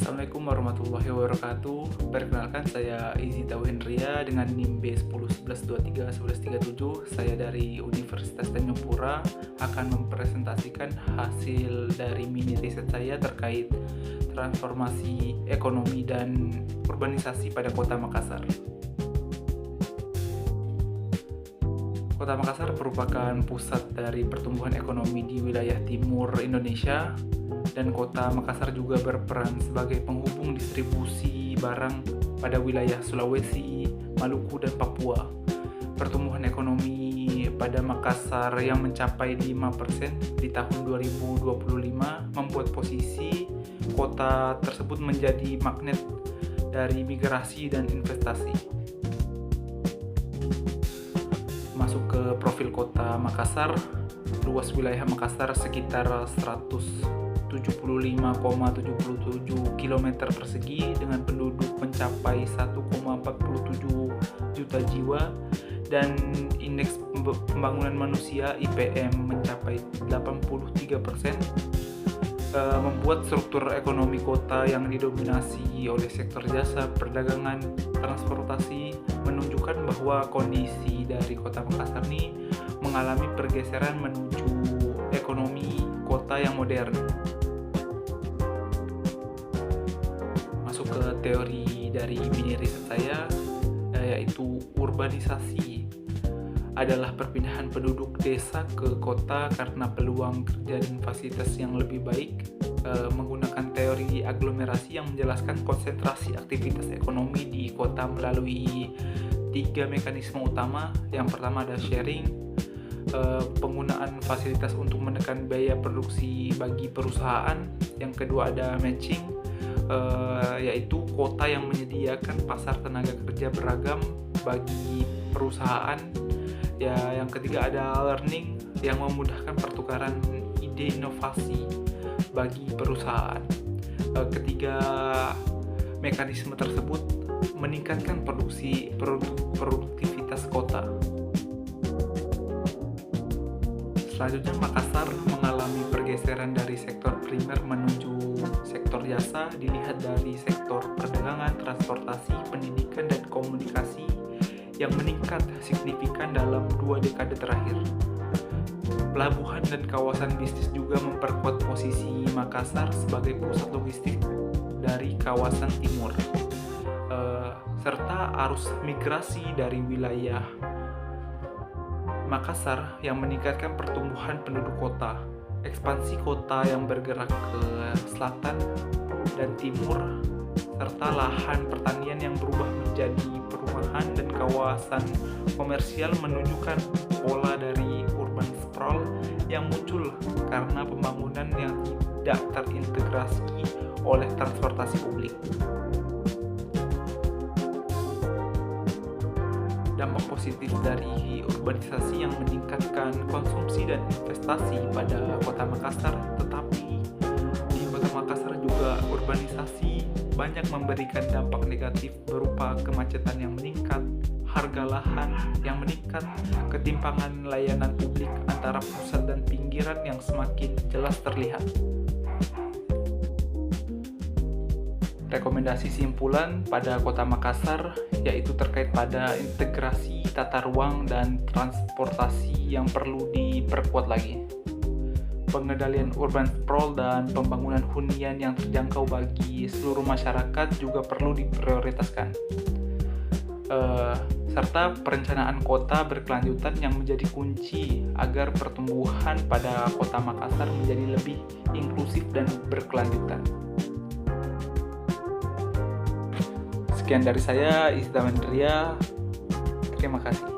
Assalamualaikum warahmatullahi wabarakatuh. Perkenalkan, saya Izzy Tauhendria dengan NIM B1011231137. Saya dari Universitas Tanjung Pura akan mempresentasikan hasil dari mini riset saya terkait transformasi ekonomi dan urbanisasi pada Kota Makassar. Kota Makassar merupakan pusat dari pertumbuhan ekonomi di wilayah timur Indonesia, dan Kota Makassar juga berperan sebagai penghubung distribusi barang pada wilayah Sulawesi, Maluku, dan Papua. Pertumbuhan ekonomi pada Makassar yang mencapai 5% di tahun 2025 membuat posisi kota tersebut menjadi magnet dari migrasi dan investasi. Masuk ke profil Kota Makassar, luas wilayah Makassar sekitar 175,77 km persegi dengan penduduk mencapai 1,47 juta jiwa dan indeks pembangunan manusia IPM mencapai 83%, membuat struktur ekonomi kota yang didominasi oleh sektor jasa, perdagangan, transportasi menunjukkan bahwa kondisi dari Kota Makassar ini mengalami pergeseran menuju ekonomi kota yang modern. Masuk ke teori dari mini riset saya, yaitu urbanisasi adalah perpindahan penduduk desa ke kota karena peluang kerja dan fasilitas yang lebih baik, menggunakan teori aglomerasi yang menjelaskan konsentrasi aktivitas ekonomi di kota melalui 3 mekanisme utama. Yang pertama ada sharing, penggunaan fasilitas untuk menekan biaya produksi bagi perusahaan. Yang kedua ada matching, yaitu kota yang menyediakan pasar tenaga kerja beragam bagi perusahaan. Yang ketiga ada learning yang memudahkan pertukaran ide inovasi bagi perusahaan. Ketiga mekanisme tersebut meningkatkan produktivitas kota. Selanjutnya, Makassar mengalami pergeseran dari sektor primer menuju sektor jasa, dilihat dari sektor perdagangan, transportasi, pendidikan, dan komunikasi yang meningkat signifikan dalam 2 dekade terakhir. Pelabuhan dan kawasan bisnis juga memperkuat posisi Makassar sebagai pusat logistik dari kawasan timur, serta arus migrasi dari wilayah Makassar yang meningkatkan pertumbuhan penduduk kota, ekspansi kota yang bergerak ke selatan dan timur, serta lahan pertanian yang berubah menjadi perumahan dan kawasan komersial menunjukkan pola dari urban sprawl yang muncul karena pembangunan yang tidak terintegrasi oleh transportasi publik. Dampak positif dari urbanisasi yang meningkatkan konsumsi dan investasi pada Kota Makassar, tetapi di Kota Makassar juga urbanisasi banyak memberikan dampak negatif berupa kemacetan yang meningkat, harga lahan yang meningkat, ketimpangan layanan publik antara pusat dan pinggiran yang semakin jelas terlihat. Rekomendasi simpulan pada Kota Makassar yaitu terkait pada integrasi tata ruang dan transportasi yang perlu diperkuat lagi. Pengendalian urban sprawl dan pembangunan hunian yang terjangkau bagi seluruh masyarakat juga perlu diprioritaskan. Serta perencanaan kota berkelanjutan yang menjadi kunci agar pertumbuhan pada Kota Makassar menjadi lebih inklusif dan berkelanjutan. Sekian dari saya, Izzy Tauhendria. Terima kasih.